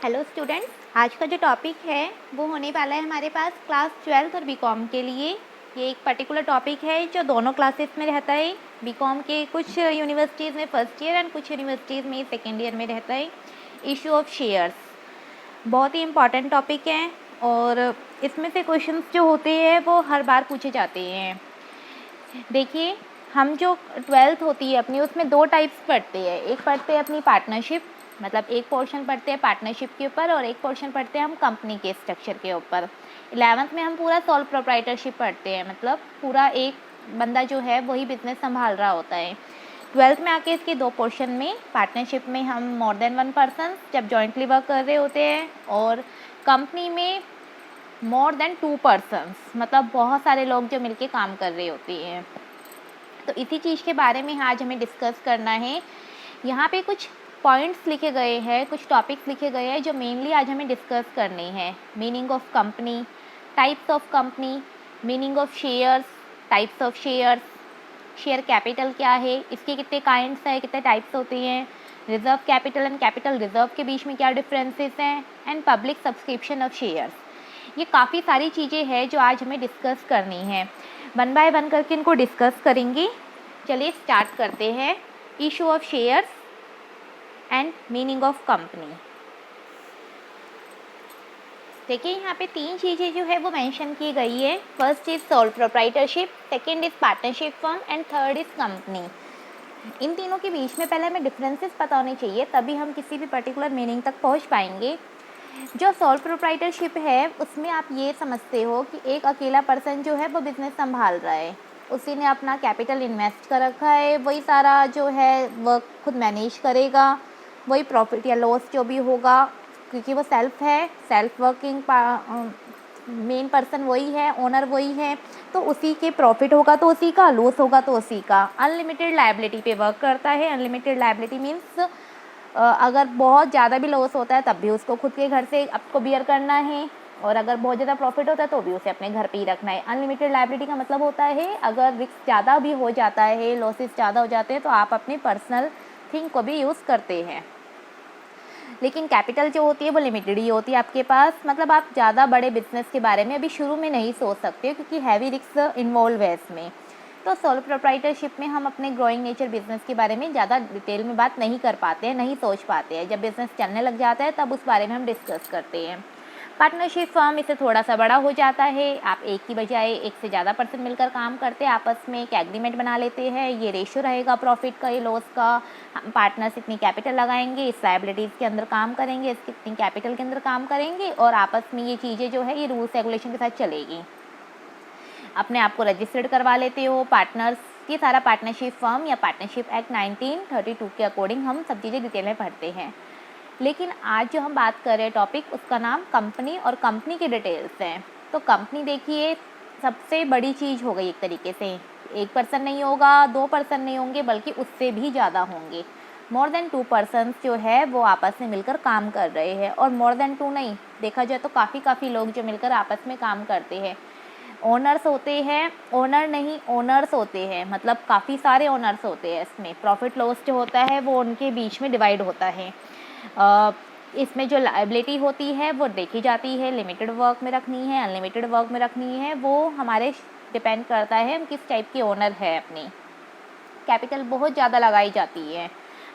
Hello students, आज का जो टॉपिक है वो होने वाला है हमारे पास क्लास 12 और बीकॉम के लिए। ये एक पर्टिकुलर टॉपिक है जो दोनों क्लासेस में रहता है। बीकॉम के कुछ यूनिवर्सिटीज़ में फर्स्ट ईयर एंड कुछ यूनिवर्सिटीज़ में सेकेंड ईयर में रहता है। इशू ऑफ शेयर्स बहुत ही इम्पॉर्टेंट टॉपिक है और इसमें से क्वेश्चंस जो होते हैं वो हर बार पूछे जाते हैं। देखिए, हम जो 12th होती है अपनी, उसमें दो टाइप्स पढ़ते हैं। एक पढ़ते हैं अपनी पार्टनरशिप, मतलब एक पोर्शन पढ़ते हैं पार्टनरशिप के ऊपर और एक पोर्शन पढ़ते हैं हम कंपनी के स्ट्रक्चर के ऊपर। 11th में हम पूरा सोल प्रोप्राइटरशिप पढ़ते हैं, मतलब पूरा एक बंदा जो है वही बिजनेस संभाल रहा होता है। 12th में आके इसके दो पोर्शन में, पार्टनरशिप में हम मोर देन वन पर्सन जब जॉइंटली वर्क कर रहे होते हैं, और कंपनी में मोर देन टू पर्सन्स, मतलब बहुत सारे लोग जो मिलके काम कर रहे होते हैं। तो इसी चीज़ के बारे में आज हमें डिस्कस करना है। यहाँ पे कुछ पॉइंट्स लिखे गए हैं, कुछ टॉपिक्स लिखे गए हैं जो मेनली आज हमें डिस्कस करने हैं। Meaning of company, types of company, meaning of shares, types of shares, share capital क्या है, इसके कितने काइंड्स हैं, कितने टाइप्स होते हैं, reserve capital and capital reserve के बीच में क्या डिफरेंसेस हैं, and public subscription of shares. ये काफ़ी सारी चीज़ें हैं जो आज हमें डिस्कस करनी है। वन बाय वन करके इनको डिस्कस करेंगे। चलिए स्टार्ट करते हैं। Issue of shares and meaning of company. देखिए, यहाँ पे तीन चीज़ें जो है वो मेंशन की गई है। First is sole proprietorship, second is partnership firm and third is company. इन तीनों के बीच में पहले हमें डिफरेंसेस पता होने चाहिए, तभी हम किसी भी पर्टिकुलर मीनिंग तक पहुँच पाएंगे। जो सोल प्रोप्राइटरशिप है उसमें आप ये समझते हो कि एक अकेला पर्सन जो है वो बिज़नेस संभाल रहा है, उसी ने अपना कैपिटल इन्वेस्ट कर रखा है, वही सारा जो है वर्क खुद मैनेज करेगा, वही प्रॉफिट या लॉस जो भी होगा, क्योंकि वो सेल्फ है, सेल्फ वर्किंग मेन पर्सन वही है, ओनर वही है, तो उसी के प्रॉफिट होगा तो उसी का, लॉस होगा तो उसी का। अनलिमिटेड लायबिलिटी पे वर्क करता है। अनलिमिटेड लायबिलिटी मीन्स अगर बहुत ज़्यादा भी लॉस होता है तब भी उसको खुद के घर से आपको बियर करना है, और अगर बहुत ज़्यादा प्रॉफिट होता है तो भी उसे अपने घर पे ही रखना है। अनलिमिटेड लायबिलिटी का मतलब होता है अगर रिस्क ज़्यादा भी हो जाता है, लॉसेस ज़्यादा हो जाते हैं, तो आप अपने पर्सनल थिंग को भी यूज़ करते हैं। लेकिन कैपिटल जो होती है वो लिमिटेड ही होती है आपके पास, मतलब आप ज़्यादा बड़े बिजनेस के बारे में अभी शुरू में नहीं सोच सकते क्योंकि हैवी रिस्क इन्वॉल्व है इसमें। तो सोल प्रोप्राइटरशिप में हम अपने ग्रोइंग नेचर बिजनेस के बारे में ज़्यादा डिटेल में बात नहीं कर पाते हैं, नहीं सोच पाते हैं। जब बिज़नेस चलने लग जाता है तब उस बारे में हम डिस्कस करते हैं। पार्टनरशिप फर्म इससे थोड़ा सा बड़ा हो जाता है। आप एक की बजाय एक से ज़्यादा पर्सन मिलकर काम करते हैं, आपस में एक एग्रीमेंट बना लेते हैं। ये रेशियो रहेगा प्रॉफिट का, ये लॉस का। हम पार्टनर्स इतनी कैपिटल लगाएंगे, इस लायबिलिटीज़ के अंदर काम करेंगे, इसकी इतनी कैपिटल के अंदर काम करेंगे, और आपस में ये चीज़ें जो है ये रूल्स रेगुलेशन के साथ चलेगी। अपने आप को रजिस्टर्ड करवा लेते हो पार्टनर्स। ये सारा पार्टनरशिप फर्म या पार्टनरशिप एक्ट 1932 के अकॉर्डिंग हम सब चीज़ें डिटेल में पढ़ते हैं। लेकिन आज जो हम बात कर रहे हैं टॉपिक, उसका नाम कंपनी और कंपनी के डिटेल्स हैं। तो कंपनी देखिए सबसे बड़ी चीज़ हो गई एक तरीके से। एक पर्सन नहीं होगा, दो पर्सन नहीं होंगे, बल्कि उससे भी ज़्यादा होंगे। मोर देन टू पर्सन्स जो है वो आपस में मिलकर काम कर रहे हैं, और मोर देन टू नहीं, देखा जाए तो काफ़ी लोग जो मिलकर आपस में काम करते हैं। ओनर्स होते हैं, ओनर नहीं ओनर्स होते हैं, मतलब काफ़ी सारे ओनर्स होते हैं। इसमें प्रॉफिट लॉस जो होता है वो उनके बीच में डिवाइड होता है। इसमें जो लायबिलिटी होती है वो देखी जाती है, लिमिटेड वर्क में रखनी है, अनलिमिटेड वर्क में रखनी है, वो हमारे डिपेंड करता है हम किस टाइप के ओनर है। अपनी कैपिटल बहुत ज़्यादा लगाई जाती है,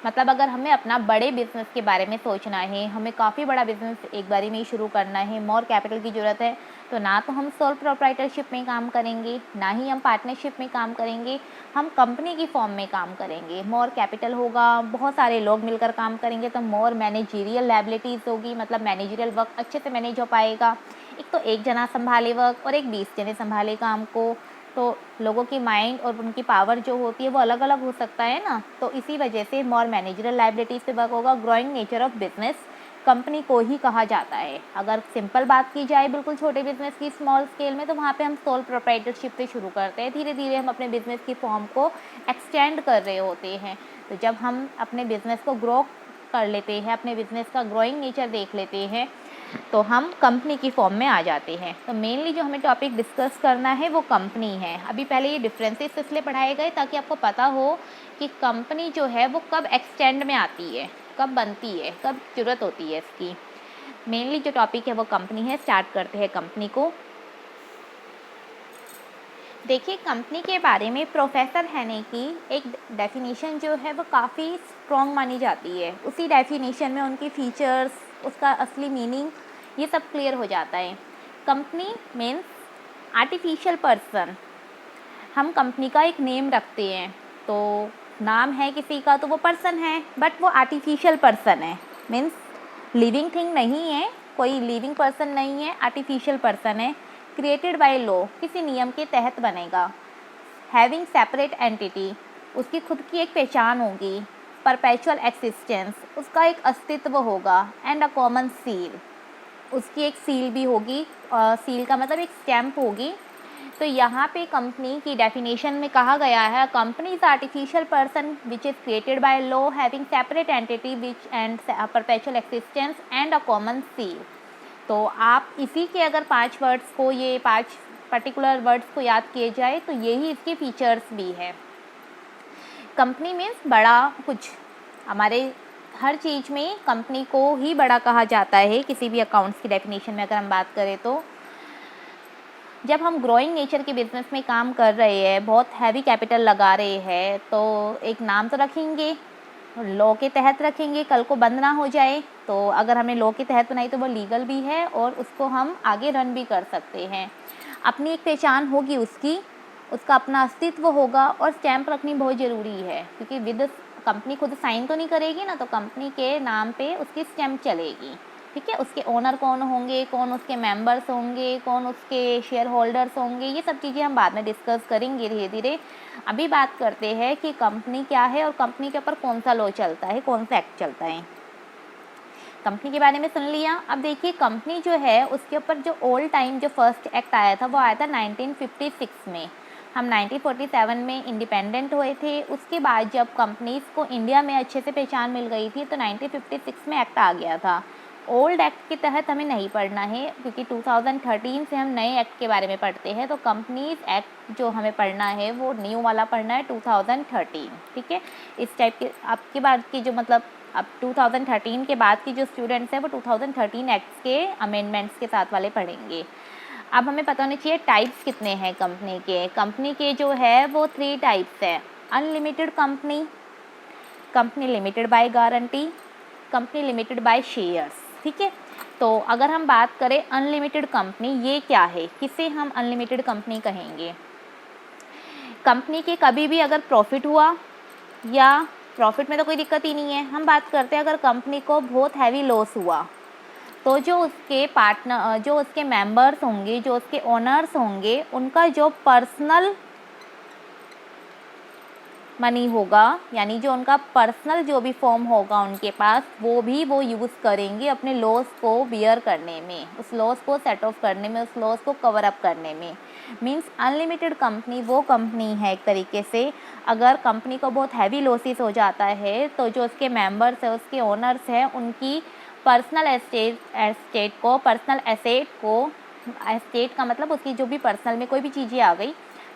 मतलब अगर हमें अपना बड़े बिजनेस के बारे में सोचना है, हमें काफ़ी बड़ा बिजनेस एक बारी में ही शुरू करना है, मोर कैपिटल की ज़रूरत है, तो ना तो हम सोल प्रोप्राइटरशिप में काम करेंगे, ना ही हम पार्टनरशिप में काम करेंगे, हम कंपनी की फॉर्म में काम करेंगे। मोर कैपिटल होगा, बहुत सारे लोग मिलकर काम करेंगे, तो मोर मैनेजरियल लायबिलिटीज़ होगी, मतलब मैनेजरियल वर्क अच्छे से मैनेज हो पाएगा। एक तो एक जना संभाले वर्क और एक 20 जने संभाले काम को, तो लोगों की माइंड और उनकी पावर जो होती है वो अलग अलग हो सकता है ना। तो इसी वजह से मोर मैनेजरल लायबिलिटीज़ पे वर्क होगा। Growing nature of business company को ही कहा जाता है। अगर सिंपल बात की जाए बिल्कुल छोटे बिजनेस की, स्मॉल स्केल में, तो वहाँ पे हम सोल प्रोप्राइटरशिप से शुरू करते हैं। धीरे धीरे हम अपने बिजनेस की फॉर्म को एक्सटेंड कर रहे होते हैं। तो जब हम अपने बिजनेस को ग्रो कर लेते हैं, अपने बिजनेस का ग्रोइंग नेचर देख लेते हैं, तो हम कंपनी की फॉर्म में आ जाते हैं। तो मेनली जो हमें टॉपिक डिस्कस करना है वो कंपनी है। अभी पहले ये डिफरेंसेस इसलिए पढ़ाए गए ताकि आपको पता हो कि कंपनी जो है वो कब एक्सटेंड में आती है, कब बनती है, कब ज़रूरत होती है इसकी। मेनली जो टॉपिक है वो कंपनी है। स्टार्ट करते हैं कंपनी को। देखिए, कंपनी के बारे में प्रोफेसर हैने की एक डेफिनेशन जो है वो काफ़ी स्ट्रॉन्ग मानी जाती है। उसी डेफिनेशन में उनकी फीचर्स, उसका असली मीनिंग, ये सब क्लियर हो जाता है। Company means artificial person. हम कंपनी का एक नेम रखते हैं, तो नाम है किसी का तो वो पर्सन है, बट वो आर्टिफिशियल पर्सन है। मीन्स लिविंग थिंग नहीं है, कोई लिविंग पर्सन नहीं है, आर्टिफिशियल पर्सन है। क्रिएटेड बाय लॉ, किसी नियम के तहत बनेगा। हैविंग सेपरेट एंटिटी, उसकी खुद की एक पहचान होगी। परपेचुअल एक्सिस्टेंस, उसका एक अस्तित्व होगा। एंड अ कॉमन सील, उसकी एक सील भी होगी। सील का मतलब एक स्टैम्प होगी। तो यहाँ पे कंपनी की डेफिनेशन में कहा गया है, company is artificial person which is created by law having separate entity which and perpetual existence and a common seal. तो आप इसी के अगर 5 वर्ड्स को, ये 5 पर्टिकुलर वर्ड्स को याद किए जाए तो यही इसके फीचर्स भी है। कंपनी मीन्स बड़ा कुछ। हमारे हर चीज़ में कंपनी को ही बड़ा कहा जाता है। किसी भी अकाउंट्स की डेफिनेशन में अगर हम बात करें तो जब हम ग्रोइंग नेचर के बिजनेस में काम कर रहे हैं, बहुत हैवी कैपिटल लगा रहे हैं, तो एक नाम तो रखेंगे, लॉ के तहत रखेंगे, कल को बंद ना हो जाए। तो अगर हमने लॉ के तहत बनाई तो वो लीगल भी है और उसको हम आगे रन भी कर सकते हैं। अपनी एक पहचान होगी उसकी, उसका अपना अस्तित्व होगा। और स्टैंप रखनी बहुत ज़रूरी है, क्योंकि विद कंपनी खुद साइन तो नहीं करेगी ना, तो कंपनी के नाम पे उसकी स्टैंप चलेगी। ठीक है, उसके ओनर कौन होंगे, कौन उसके मेंबर्स होंगे, कौन उसके शेयर होल्डर्स होंगे, ये सब चीज़ें हम बाद में डिस्कस करेंगे धीरे धीरे। अभी बात करते हैं कि कंपनी क्या है और कंपनी के ऊपर कौन सा लॉ चलता है, कौन सा एक्ट चलता है। कंपनी के बारे में सुन लिया। अब देखिए, कंपनी जो है उसके ऊपर जो ओल्ड टाइम जो फर्स्ट एक्ट आया था वो आया था 1956 में। हम 1947 में इंडिपेंडेंट हुए थे। उसके बाद जब कंपनीज़ को इंडिया में अच्छे से पहचान मिल गई थी तो 1956 में एक्ट आ गया था। ओल्ड एक्ट के तहत हमें नहीं पढ़ना है, क्योंकि 2013 से हम नए एक्ट के बारे में पढ़ते हैं। तो कंपनीज एक्ट जो हमें पढ़ना है वो न्यू वाला पढ़ना है 2013। ठीक है, इस टाइप के आपके बाद की जो मतलब अब 2013 के बाद की जो स्टूडेंट्स हैं वो 2013 एक्ट्स के अमेंडमेंट्स के साथ वाले पढ़ेंगे। अब हमें पता होना चाहिए टाइप्स कितने हैं कंपनी के। कंपनी के जो है वो 3 टाइप्स है। Unlimited company, company limited by guarantee, company limited by shares. ठीक है, तो अगर हम बात करें अनलिमिटेड कंपनी, ये क्या है, किसे हम अनलिमिटेड कंपनी कहेंगे। कंपनी के कभी भी अगर प्रॉफिट हुआ, या प्रॉफिट में तो कोई दिक्कत ही नहीं है, हम बात करते हैं अगर कंपनी को बहुत हैवी लॉस हुआ, तो जो उसके पार्टनर, जो उसके मेंबर्स होंगे, जो उसके ओनर्स होंगे, उनका जो पर्सनल मनी होगा, यानी जो उनका पर्सनल जो भी फॉर्म होगा उनके पास, वो यूज़ करेंगे अपने लॉस को बियर करने में, उस लॉस को सेट ऑफ करने में, उस लॉस को कवर अप करने में। मींस अनलिमिटेड कंपनी वो कंपनी है एक तरीके से, अगर कंपनी को बहुत हैवी लॉसेस हो जाता है तो जो उसके मेंबर्स है, उसके ओनर्स हैं, उनकी पर्सनल एस्टेट को, पर्सनल एसेट को, एस्टेट का मतलब उसकी जो भी पर्सनल में कोई भी चीज़ें आ गई,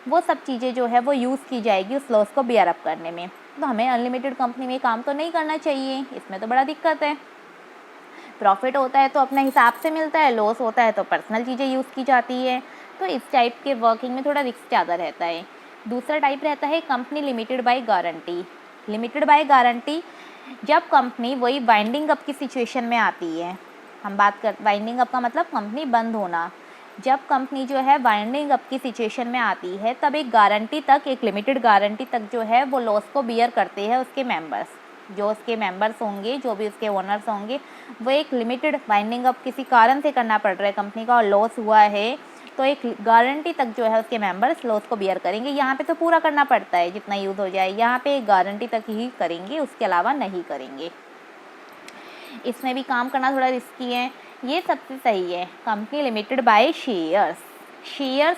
वो सब चीज़ें जो है वो यूज़ की जाएगी उस लॉस को बियर अप करने में। तो हमें अनलिमिटेड कंपनी में काम तो नहीं करना चाहिए, इसमें तो बड़ा दिक्कत है। प्रॉफिट होता है तो अपने हिसाब से मिलता है, लॉस होता है तो पर्सनल चीज़ें यूज़ की जाती है। तो इस टाइप के वर्किंग में थोड़ा रिस्क ज़्यादा रहता है। दूसरा टाइप रहता है company limited by guarantee. Limited by guarantee, जब कंपनी वही वाइंडिंग अप की सिचुएशन में आती है, हम बात कर वाइंडिंग अप का मतलब कंपनी बंद होना, जब कंपनी जो है वाइंडिंग अप की सिचुएशन में आती है, तब एक गारंटी तक, एक लिमिटेड गारंटी तक जो है वो लॉस को बियर करते हैं उसके मेंबर्स। जो उसके मेंबर्स होंगे, जो भी उसके ओनर्स होंगे, वो एक लिमिटेड वाइंडिंग अप किसी कारण से करना पड़ रहा है कंपनी का और लॉस हुआ है, तो एक गारंटी तक जो है उसके मेंबर्स लॉस को बियर करेंगे। यहाँ पे तो पूरा करना पड़ता है जितना यूज़ हो जाए, यहाँ पे एक गारंटी तक ही करेंगे, उसके अलावा नहीं करेंगे। इसमें भी काम करना थोड़ा रिस्की है। ये सबसे सही है company limited by shares. Shares,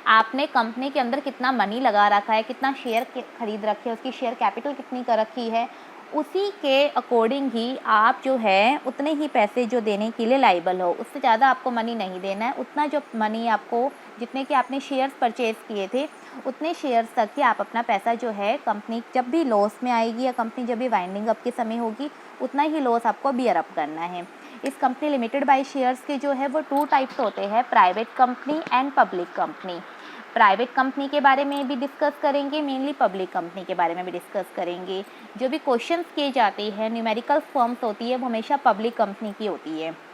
आपने कंपनी के अंदर कितना मनी लगा रखा है, कितना शेयर खरीद रखे है, उसकी शेयर कैपिटल कितनी कर रखी है, उसी के अकॉर्डिंग ही आप जो है उतने ही पैसे जो देने के लिए लाइबल हो। उससे ज़्यादा आपको मनी नहीं देना है। उतना जो मनी आपको, जितने के आपने शेयर्स परचेज़ किए थे, उतने शेयर्स तक ही आप अपना पैसा जो है, कंपनी जब भी लॉस में आएगी या कंपनी जब भी वाइंडिंग अप के समय होगी, उतना ही लॉस आपको बियर अप करना है। इस कंपनी लिमिटेड बाय शेयर्स के जो है वो 2 टाइप्स होते हैं, private company and public company. Private company के बारे में भी डिस्कस करेंगे, मेनली पब्लिक कंपनी के बारे में भी डिस्कस करेंगे। जो भी क्वेश्चंस किए जाते हैं, न्यूमेरिकल फॉर्म्स होती है, वो हमेशा पब्लिक कंपनी की होती है।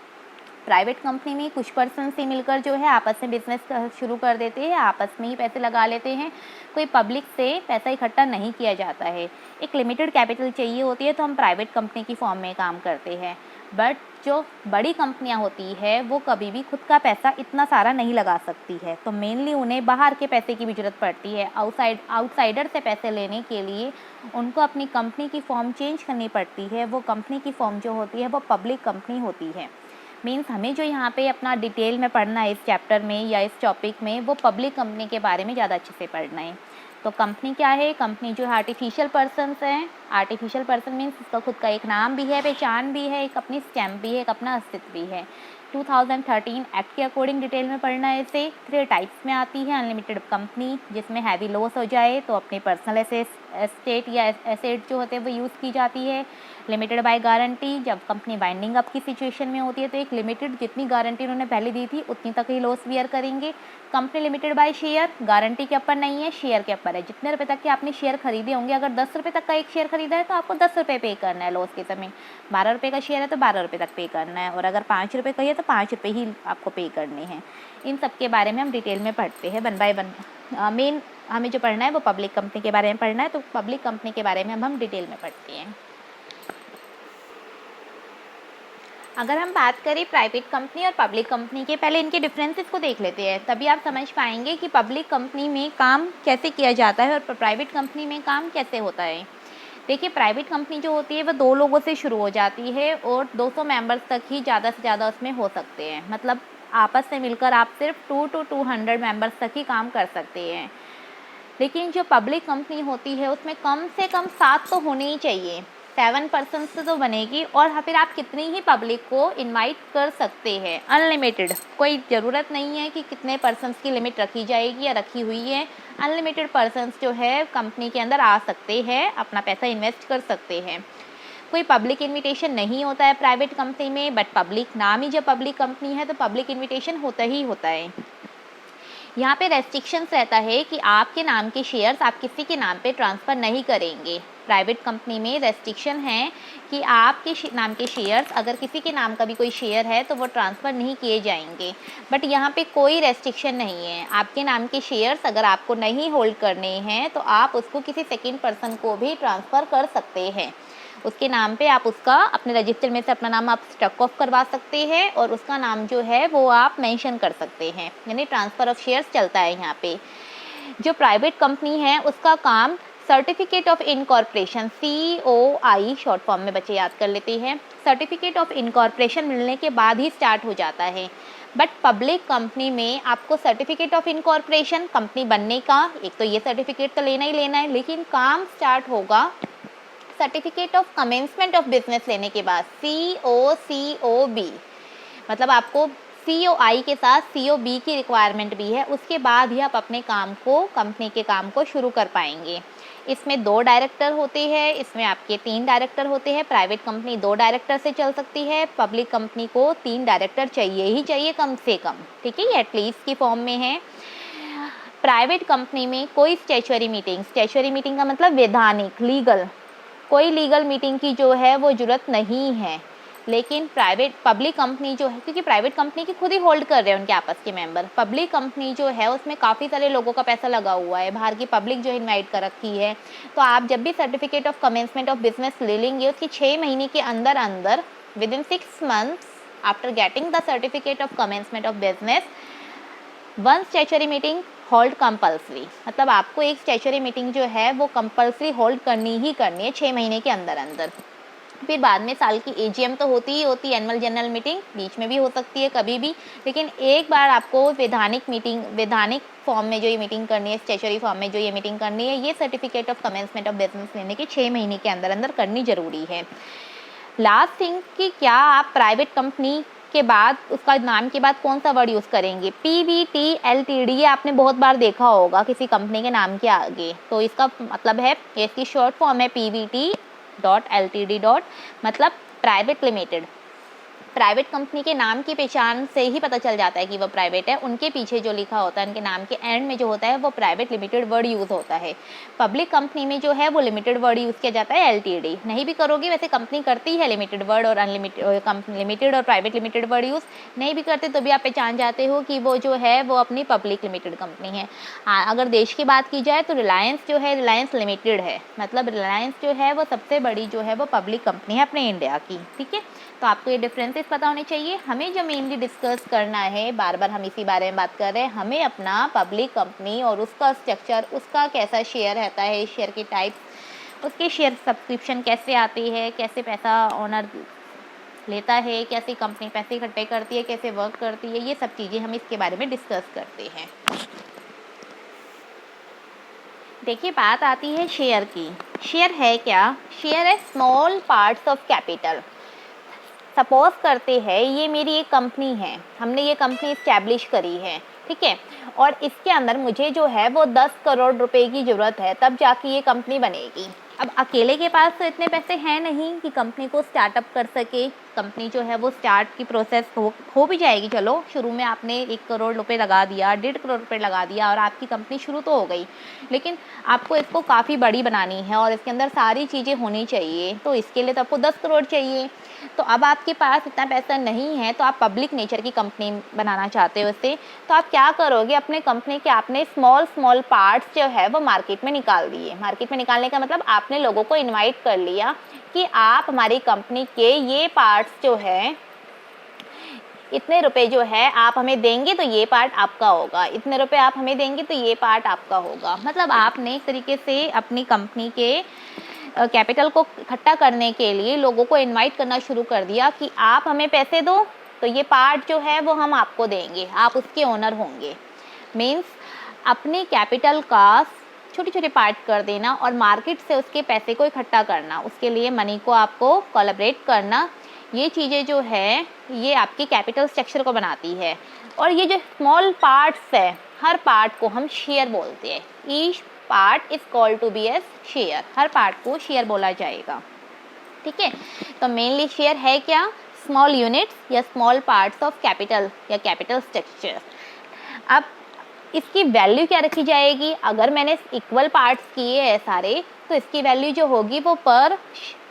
प्राइवेट कंपनी में कुछ पर्सन से मिलकर जो है आपस में बिजनेस शुरू कर देते हैं, आपस में ही पैसे लगा लेते हैं, कोई पब्लिक से पैसा इकट्ठा नहीं किया जाता है। एक लिमिटेड कैपिटल चाहिए होती है तो हम प्राइवेट कंपनी की फॉर्म में काम करते हैं। बट जो बड़ी कंपनियां होती है वो कभी भी खुद का पैसा इतना सारा नहीं लगा सकती है, तो मेनली उन्हें बाहर के पैसे की भी ज़रूरत पड़ती है। आउटसाइडर से पैसे लेने के लिए उनको अपनी कंपनी की फॉर्म चेंज करनी पड़ती है। वो कंपनी की फॉर्म जो होती है वो पब्लिक कंपनी होती है। मीन्स हमें जो यहाँ पे अपना डिटेल में पढ़ना है इस चैप्टर में या इस टॉपिक में, वो पब्लिक कंपनी के बारे में ज़्यादा अच्छे से पढ़ना है। तो कंपनी क्या है? कंपनी जो है आर्टिफिशियल पर्सन्स हैं। आर्टिफिशियल पर्सन मीन्स इसका खुद का एक नाम भी है, पहचान भी है, एक अपनी स्टैम्प भी है, एक अपना अस्तित्व भी है। 2013 एक्ट के अकॉर्डिंग डिटेल में पढ़ना है इसे। 3 टाइप्स में आती है। अनलिमिटेड कंपनी, जिसमें हैवी लॉस हो जाए तो अपने पर्सनल एस्टेट या एसेट जो होते हैं वो यूज़ की जाती है। लिमिटेड बाय गारंटी, जब कंपनी वाइंडिंग अप की सिचुएशन में होती है तो एक लिमिटेड जितनी गारंटी उन्होंने पहले दी थी उतनी तक ही लॉस बियर करेंगे। Company limited by share, guarantee के ऊपर नहीं है, शेयर के ऊपर है। जितने रुपए तक के आपने शेयर खरीदे होंगे, अगर 10 रुपये तक का एक शेयर खरीदा है तो आपको 10 रुपये पे करना है लॉस के समय। 12 रुपये का शेयर है तो 12 रुपये तक पे करना है, और अगर 5 रुपये का है तो 5 रुपये ही आपको पे करने हैं। इन सब के बारे में हम डिटेल में पढ़ते हैं वन बाय वन। मेन हमें जो पढ़ना है वो पब्लिक कंपनी के बारे में पढ़ना है, तो पब्लिक कंपनी के बारे में हम डिटेल में पढ़ते हैं। अगर हम बात करें प्राइवेट कंपनी और पब्लिक कंपनी के, पहले इनके डिफरेंसेस को देख लेते हैं, तभी आप समझ पाएंगे कि पब्लिक कंपनी में काम कैसे किया जाता है और प्राइवेट कंपनी में काम कैसे होता है। देखिए, प्राइवेट कंपनी जो होती है वो 2 लोगों से शुरू हो जाती है और 200 मेंबर्स तक ही ज़्यादा से ज़्यादा उसमें हो सकते हैं। मतलब आपस में मिलकर आप सिर्फ 2 to 200 मेंबर्स तक ही काम कर सकते हैं। लेकिन जो पब्लिक कंपनी होती है उसमें कम से कम 7 तो होने ही चाहिए, 7 पर्सन से तो बनेगी। और फिर आप कितनी ही पब्लिक को इनवाइट कर सकते हैं, अनलिमिटेड, कोई ज़रूरत नहीं है कि कितने पर्सन्स की लिमिट रखी जाएगी या रखी हुई है। अनलिमिटेड पर्सन्स जो है कंपनी के अंदर आ सकते हैं, अपना पैसा इन्वेस्ट कर सकते हैं। कोई पब्लिक इनविटेशन नहीं होता है प्राइवेट कंपनी में, बट पब्लिक, नाम ही जब पब्लिक कंपनी है तो पब्लिक इनविटेशन होता ही होता है। यहाँ पे रेस्ट्रिक्शंस रहता है कि आपके नाम के शेयर्स आप किसी के नाम पे ट्रांसफ़र नहीं करेंगे। प्राइवेट कंपनी में रेस्ट्रिक्शन है कि आपके नाम के शेयर्स, अगर किसी के नाम का भी कोई शेयर है तो वो ट्रांसफ़र नहीं किए जाएंगे। बट यहाँ पे कोई रेस्ट्रिक्शन नहीं है। आपके नाम के शेयर्स अगर आपको नहीं होल्ड करने हैं तो आप उसको किसी सेकेंड पर्सन को भी ट्रांसफ़र कर सकते हैं। उसके नाम पे आप उसका अपने रजिस्टर में से अपना नाम आप स्टक ऑफ करवा सकते हैं और उसका नाम जो है वो आप मेंशन कर सकते हैं, यानी ट्रांसफ़र ऑफ शेयर्स चलता है यहाँ पे। जो प्राइवेट कंपनी है उसका काम certificate of incorporation, COI short form में बच्चे याद कर लेते हैं, सर्टिफिकेट ऑफ इनकॉर्पोरेशन मिलने के बाद ही स्टार्ट हो जाता है। बट पब्लिक कंपनी में आपको सर्टिफिकेट ऑफ इनकॉर्पोरेशन, कंपनी बनने का एक तो ये सर्टिफिकेट तो लेना ही लेना है, लेकिन काम स्टार्ट होगा certificate of commencement of business लेने के बाद, COB। मतलब आपको COI के साथ COB की रिक्वायरमेंट भी है, उसके बाद ही आप अपने काम को, कंपनी के काम को शुरू कर पाएंगे। इसमें 2 डायरेक्टर होते हैं, इसमें आपके 3 डायरेक्टर होते हैं। प्राइवेट कंपनी 2 डायरेक्टर से चल सकती है, पब्लिक कंपनी को 3 डायरेक्टर चाहिए ही चाहिए कम से कम, ठीक है, ये एटलीस्ट की फॉर्म में है। प्राइवेट कंपनी में कोई स्टैच्यूटरी मीटिंग का मतलब वैधानिक, लीगल, कोई लीगल मीटिंग की जो है वो ज़रूरत नहीं है। लेकिन पब्लिक कंपनी जो है, क्योंकि प्राइवेट कंपनी की खुद ही होल्ड कर रहे हैं उनके आपस के मेंबर, पब्लिक कंपनी जो है उसमें काफ़ी सारे लोगों का पैसा लगा हुआ है, बाहर की पब्लिक जो इनवाइट कर रखी है। तो आप जब भी certificate of commencement of business ले लेंगे उसके 6 महीने के अंदर अंदर, within 6 months after getting the certificate of commencement of business, 1 statutory meeting hold compulsory. मतलब आपको एक स्टैच्यूटरी मीटिंग जो है वो कंपल्सरी होल्ड करनी ही करनी है 6 महीने के अंदर अंदर। फिर बाद में साल की AGM तो होती ही होती है, एनुअल जनरल मीटिंग बीच में भी हो सकती है कभी भी, लेकिन एक बार आपको वैधानिक फॉर्म में जो ये मीटिंग करनी है, स्टैच्यूटरी फॉर्म में जो ये मीटिंग करनी है, ये certificate of commencement of business लेने के 6 महीने के अंदर अंदर करनी ज़रूरी है। लास्ट थिंग कि क्या आप प्राइवेट कंपनी के बाद, उसका नाम के बाद कौन सा वर्ड यूज़ करेंगे, PVT LTD, ये आपने बहुत बार देखा होगा किसी कंपनी के नाम के आगे। तो इसका मतलब है, इसकी शॉर्ट फॉर्म है PVT.LTD. मतलब प्राइवेट लिमिटेड। प्राइवेट कंपनी के नाम की पहचान से ही पता चल जाता है कि वो प्राइवेट है। उनके पीछे जो लिखा होता है, उनके नाम के एंड में जो होता है वो प्राइवेट लिमिटेड वर्ड यूज़ होता है। पब्लिक कंपनी में जो है वो लिमिटेड वर्ड यूज़ किया जाता है, एलटीडी। नहीं भी करोगे, वैसे कंपनी करती है लिमिटेड वर्ड और अनलिमिटेड, लिमिटेड और प्राइवेट लिमिटेड वर्ड यूज़ नहीं भी करते तो भी आप पहचान जाते हो कि वो जो है वो अपनी पब्लिक लिमिटेड कंपनी है। अगर देश की बात की जाए तो रिलायंस जो है, रिलायंस लिमिटेड है, मतलब रिलायंस जो है वो सबसे बड़ी जो है वो पब्लिक कंपनी है अपने इंडिया की। ठीक है, तो आपको ये डिफरेंसेस पता होने चाहिए। हमें जो मेनली डिस्कस करना है, बार बार हम इसी बारे में बात कर रहे हैं, हमें अपना पब्लिक कंपनी और उसका स्ट्रक्चर, उसका कैसा शेयर रहता है, शेयर की टाइप, उसके शेयर सब्सक्रिप्शन कैसे आती है, कैसे पैसा ओनर लेता है, कैसे कंपनी पैसे इकट्ठे करती है, कैसे वर्क करती है, ये सब चीज़ें हम इसके बारे में डिस्कस करते हैं। देखिए, बात आती है शेयर की। शेयर है क्या? शेयर है small parts of capital. Suppose करते हैं ये मेरी एक कंपनी है, हमने ये कंपनी इस्टेब्लिश करी है, ठीक है, और इसके अंदर मुझे जो है वो 10 करोड़ रुपए की ज़रूरत है, तब जाके ये कंपनी बनेगी। अब अकेले के पास तो इतने पैसे हैं नहीं कि कंपनी को स्टार्टअप कर सके। कंपनी जो है वो स्टार्ट की प्रोसेस हो भी जाएगी। चलो, शुरू में आपने 1 करोड़ रुपए लगा दिया, 1.5 करोड़ रुपए लगा दिया और आपकी कंपनी शुरू तो हो गई, लेकिन आपको इसको काफ़ी बड़ी बनानी है और इसके अंदर सारी चीज़ें होनी चाहिए, तो इसके लिए तो आपको 10 करोड़ चाहिए। तो अब आपके पास इतना पैसा नहीं है, तो आप पब्लिक नेचर की कंपनी बनाना चाहते हो इससे, तो आप क्या करोगे? अपने कंपनी के आपने स्मॉल पार्ट्स जो है वो मार्केट में निकाल दिए। मार्केट में निकालने का मतलब आपने लोगों को इनवाइट कर लिया कि आप हमारी कंपनी के ये पार्ट्स जो है, इतने रुपए जो है आप हमें देंगे तो ये पार्ट आपका होगा, इतने रुपए आप हमें देंगे तो ये पार्ट आपका होगा। मतलब आपने एक तरीके से अपनी कंपनी के कैपिटल को इकट्ठा करने के लिए लोगों को इनवाइट करना शुरू कर दिया कि आप हमें पैसे दो तो ये पार्ट जो है वो हम आपको देंगे, आप उसके ओनर होंगे। मीन्स अपने कैपिटल का छोटे छोटे पार्ट कर देना और मार्केट से उसके पैसे को इकट्ठा करना, उसके लिए मनी को आपको कोलैबोरेट करना, ये चीज़ें जो है ये आपके कैपिटल स्ट्रक्चर को बनाती है। और ये जो स्मॉल पार्ट्स है, हर पार्ट को हम शेयर बोलते हैं। Each part is called to be as share, हर पार्ट को शेयर बोला जाएगा। ठीक है, तो मेनली शेयर है क्या? स्मॉल यूनिट्स या स्मॉल पार्ट्स ऑफ कैपिटल या कैपिटल स्ट्रक्चर। अब इसकी वैल्यू क्या रखी जाएगी? अगर मैंने इक्वल पार्ट्स किए हैं सारे, तो इसकी वैल्यू जो होगी वो पर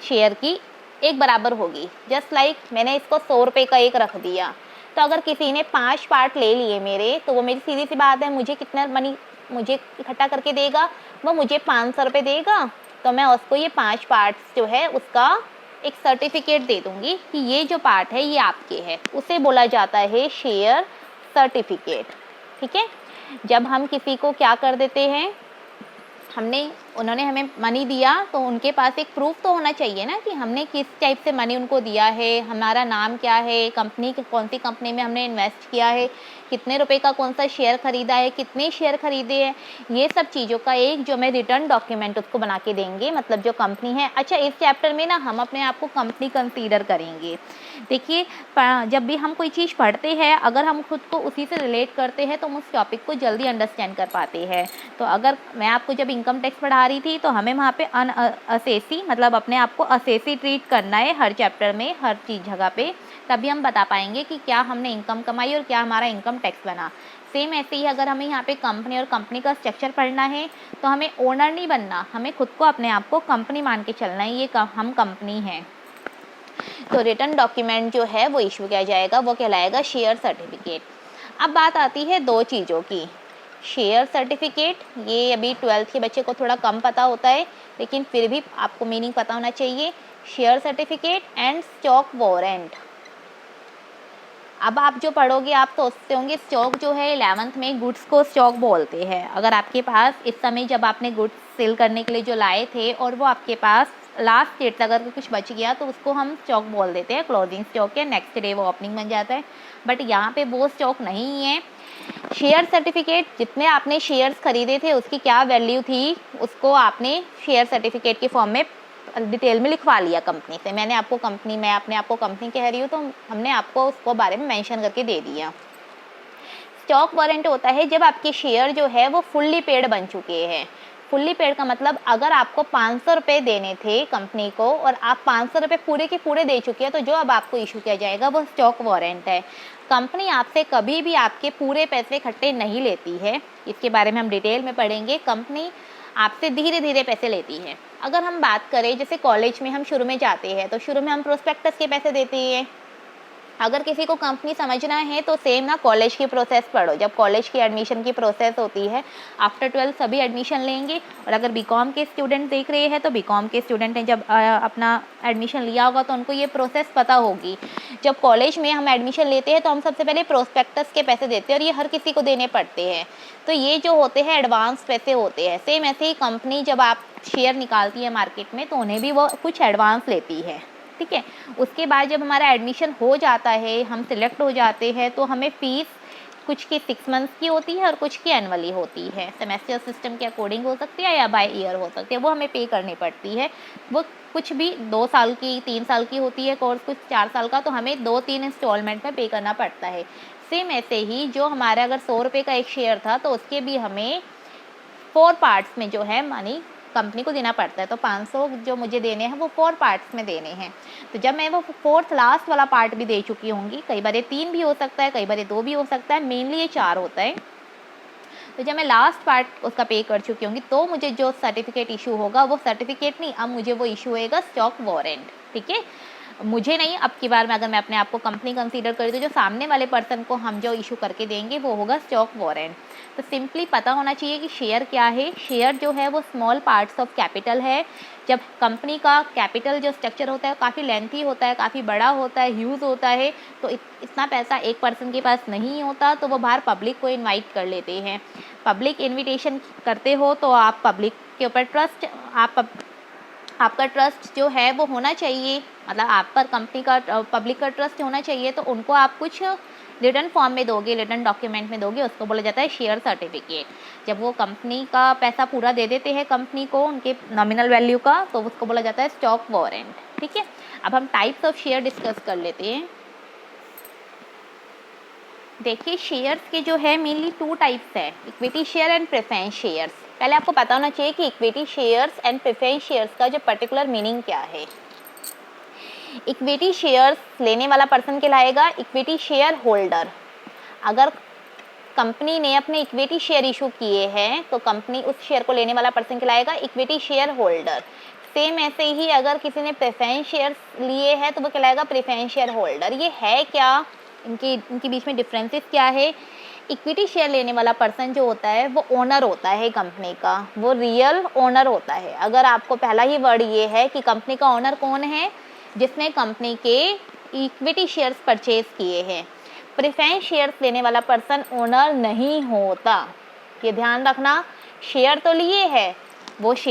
शेयर की एक बराबर होगी। जस्ट लाइक मैंने इसको 100 रुपये का एक रख दिया, तो अगर किसी ने 5 पार्ट ले लिए मेरे, तो वो मेरी सीधी सी बात है, मुझे कितना मनी मुझे इकट्ठा करके देगा? वो मुझे 500 रुपये देगा। तो मैं उसको ये 5 पार्ट्स जो है उसका एक सर्टिफिकेट दे दूंगी कि ये जो पार्ट है ये आपके है, उसे बोला जाता है शेयर सर्टिफिकेट। ठीक है, जब हम किसी को क्या कर देते हैं, उन्होंने हमें मनी दिया, तो उनके पास एक प्रूफ तो होना चाहिए ना कि हमने किस टाइप से मनी उनको दिया है, हमारा नाम क्या है, कंपनी कौन सी कंपनी में हमने इन्वेस्ट किया है, कितने रुपए का कौन सा शेयर खरीदा है, कितने शेयर खरीदे हैं, ये सब चीज़ों का एक जो मैं रिटर्न डॉक्यूमेंट उसको बना के देंगे, मतलब जो कंपनी है। अच्छा, इस चैप्टर में ना हम अपने आप को कंपनी कंसीडर करेंगे। देखिए, जब भी हम कोई चीज़ पढ़ते हैं, अगर हम खुद को उसी से रिलेट करते हैं तो हम उस टॉपिक को जल्दी अंडरस्टैंड कर पाते हैं। तो अगर मैं आपको जब इनकम टैक्स पढ़ा रही थी, तो हमें वहाँ पे असेसी मतलब अपने आप को असेसी ट्रीट करना है हर चैप्टर में, हर चीज़ जगह पे, तभी हम बता पाएंगे कि क्या हमने इनकम कमाई और क्या हमारा इनकम टैक्स बना। सेम ऐसे ही अगर हमें यहाँ पे कंपनी और कंपनी का स्ट्रक्चर पढ़ना है, तो हमें ओनर नहीं बनना, हमें खुद को अपने आप को कंपनी मान के चलना है, ये हम कंपनी हैं। तो रिटर्न डॉक्यूमेंट जो है वो इशू किया जाएगा, वो कहलाएगा शेयर सर्टिफिकेट। अब बात आती है दो चीज़ों की। शेयर सर्टिफिकेट, ये अभी 12th के बच्चे को थोड़ा कम पता होता है, लेकिन फिर भी आपको मीनिंग पता होना चाहिए। Share certificate and stock warrant. अब आप जो पढ़ोगे आप सोचते होंगे स्टॉक जो है 11th में गुड्स को स्टॉक बोलते हैं। अगर आपके पास इस समय जब आपने गुड्स सेल करने के लिए जो लाए थे और वो आपके पास लास्ट डेट तक अगर कुछ बच गया, तो उसको हम स्टॉक बोल देते हैं, क्लोजिंग स्टॉक है, नेक्स्ट डे वो ओपनिंग बन जाता है। बट यहाँ पे वो स्टॉक नहीं है। शेयर सर्टिफिकेट, जितने आपने शेयर्स खरीदे थे उसकी क्या वैल्यू थी, उसको आपने शेयर सर्टिफिकेट के फॉर्म में डिटेल में लिखवा लिया कंपनी से। मैं अपने आपको कंपनी कह रही हूँ, तो हमने आपको उसको बारे में मेंशन करके दे दिया। स्टॉक वारंट होता है जब आपके शेयर जो है वो फुल्ली पेड बन चुके हैं। फुल्ली पेड का मतलब अगर आपको 500 रुपये देने थे कंपनी को और आप 500 रुपये पूरे के पूरे दे चुके हैं, तो जो अब आपको इशू किया जाएगा वो स्टॉक वारंट है। कंपनी आपसे कभी भी आपके पूरे पैसे इकट्ठे नहीं लेती है, इसके बारे में हम डिटेल में पढ़ेंगे। कंपनी आपसे धीरे धीरे पैसे लेती है। अगर हम बात करें जैसे कॉलेज में हम शुरू में जाते हैं तो शुरू में हम प्रोस्पेक्टस के पैसे देते हैं। अगर किसी को कंपनी समझना है तो सेम ना कॉलेज की प्रोसेस पढ़ो। जब कॉलेज की एडमिशन की प्रोसेस होती है, आफ्टर 12 सभी एडमिशन लेंगे। और अगर बीकॉम के स्टूडेंट देख रहे हैं तो बीकॉम के स्टूडेंट ने जब अपना एडमिशन लिया होगा तो उनको ये प्रोसेस पता होगी। जब कॉलेज में हम एडमिशन लेते हैं तो हम सबसे पहले प्रोस्पेक्टस के पैसे देते हैं और ये हर किसी को देने पड़ते हैं। तो ये जो होते हैं एडवांस पैसे होते हैं। सेम ऐसे ही कंपनी जब आप शेयर निकालती है मार्केट में तो उन्हें भी वो कुछ एडवांस लेती है, ठीक है। उसके बाद जब हमारा एडमिशन हो जाता है, हम सिलेक्ट हो जाते हैं, तो हमें फ़ीस कुछ की 6 मंथ्स की होती है और कुछ की एनुअली होती है। सेमेस्टर सिस्टम के अकॉर्डिंग हो सकती है या बाय ईयर हो सकती है, वो हमें पे करनी पड़ती है। वो कुछ भी 2 साल की 3 साल की होती है कोर्स, कुछ 4 साल का, तो हमें 2-3 इंस्टॉलमेंट में पे करना पड़ता है। सेम ऐसे ही जो हमारा अगर 100 रुपये का एक शेयर था तो उसके भी हमें 4 पार्ट्स में जो है मनी कंपनी को देना पड़ता है। तो 500 जो मुझे देने हैं वो 4 पार्ट्स में देने हैं। तो जब मैं वो 4th लास्ट वाला पार्ट भी दे चुकी होंगी, कई बार ये 3 भी हो सकता है, कई बार ये 2 भी हो सकता है, मेनली ये 4 होता है। तो जब मैं लास्ट पार्ट उसका पे कर चुकी होंगी तो मुझे जो सर्टिफिकेट इशू होगा वो सर्टिफिकेट नहीं, अब मुझे वो इशू होएगा स्टॉक वारंट, ठीक है। मुझे नहीं, अब की बार में अगर मैं अपने आप को कंपनी कंसीडर करी तो जो सामने वाले पर्सन को हम जो इशू करके देंगे वो होगा स्टॉक वारंट। तो सिंपली पता होना चाहिए कि शेयर क्या है। शेयर जो है वो स्मॉल पार्ट्स ऑफ कैपिटल है। जब कंपनी का कैपिटल जो स्ट्रक्चर होता है काफ़ी लेंथी होता है, काफ़ी बड़ा होता है, ह्यूज होता है, तो इतना पैसा एक पर्सन के पास नहीं होता, तो वो बाहर पब्लिक को इनवाइट कर लेते हैं। पब्लिक इन्विटेशन करते हो तो आप पब्लिक के ऊपर ट्रस्ट, आपका ट्रस्ट जो है वो होना चाहिए, मतलब आप पर कंपनी का पब्लिक का ट्रस्ट होना चाहिए। तो उनको आप कुछ रिटर्न फॉर्म में दोगे, रिटर्न डॉक्यूमेंट में दोगे, उसको बोला जाता है शेयर सर्टिफिकेट। जब वो कंपनी का पैसा पूरा दे देते हैं कंपनी को उनके नॉमिनल वैल्यू का, तो उसको बोला जाता है स्टॉक वारंट, ठीक है। अब हम टाइप्स ऑफ शेयर डिस्कस कर लेते हैं। देखिए शेयर्स के जो है मेनली 2 टाइप्स है, equity share and preference shares. पहले आपको पता होना चाहिए कि equity shares and preference shares का जो पर्टिकुलर मीनिंग क्या है। इक्विटी शेयर्स लेने वाला पर्सन कहलाएगा इक्विटी शेयर होल्डर। अगर कंपनी ने अपने इक्विटी शेयर इशू किए हैं तो कंपनी उस शेयर को लेने वाला पर्सन कहलाएगा इक्विटी शेयर होल्डर। सेम ऐसे ही अगर किसी ने प्रेफरेंस शेयर्स लिए हैं तो वो कहलाएगा प्रेफरेंस शेयर होल्डर। ये है क्या, इनके बीच में डिफरेंसेस क्या है। इक्विटी शेयर लेने वाला पर्सन जो होता है वो ओनर होता है कंपनी का, वो रियल ओनर होता है। अगर आपको पहला ही वर्ड ये है कि कंपनी का ओनर कौन है, जिसने कंपनी के इक्विटी शेयर्स परचेज किए हैं। प्रेफरेंस शेयर्स लेने वाला पर्सन ओनर नहीं होता, ये ध्यान रखना। शेयर तो लिए है, वो